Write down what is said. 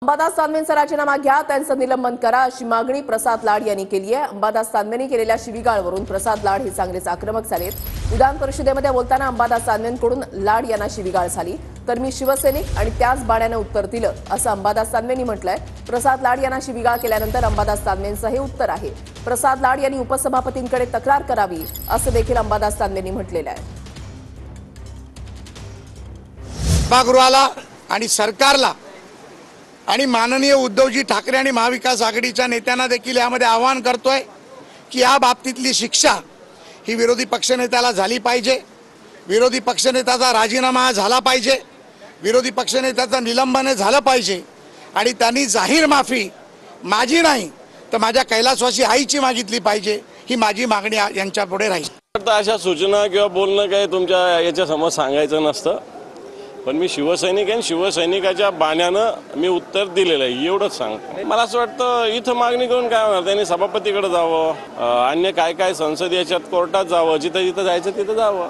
अंबादास दानवेंचा राजीनामा घ्या, त्यांचं निलंबन करा अशी मागणी प्रसाद लाड यांनी केली आहे। अंबादास दानवेंनी केलेल्या शिवीगाळवरून प्रसाद लाड हे चांगलेच आक्रमक झालेत। विधान परिषदेमध्ये बोलताना अंबादास दानवेंकडून लाड यांना शिवीगाळ झाली, तर मी शिवसैनिक आणि त्याच बाण्याने उत्तर दिलं असं अंबादास दानवेंनी म्हटलंय। प्रसाद लाड यांना शिवीगाळ केल्यानंतर अंबादास दानवेंचं हे उत्तर आहे। प्रसाद लाड यांनी उपसभापतींकडे तक्रार करावी असं देखील अंबादास दानवेंनी म्हटलेलं आहे। सभागृहाला आणि सरकारला आणि माननीय उद्धवजी ठाकरे आणि महाविकास आघाडीच्या नेत्यांना देखील यामध्ये आवाहन करतोय की या बाबतीतली शिक्षा ही विरोधी पक्षनेत्याला झाली पाहिजे। विरोधी पक्षनेत्याचा राजीनामा झाला पाहिजे, विरोधी पक्षनेत्याचं निलंबन झालं पाहिजे आणि त्यांनी जाहीर माफी माझी नाही तर माझ्या कैलासवासी आईची मागितली पाहिजे, ही माझी मागणी यांच्यापुढे राहील। अशा सूचना किंवा बोलणं काय तुमच्या याच्या समोर सांगायचं नसतं, पण मी शिवसैनिक आणि शिवसैनिकाच्या बाण्यानं मी उत्तर दिलेलं आहे एवढंच सांगतो। मला असं वाटतं इथं मागणी करून काय होणार, त्यांनी सभापतीकडे जावं, अन्य काय काय संसदीय याच्यात कोर्टात जावं, जिथं जिथं जायचं तिथं जावं।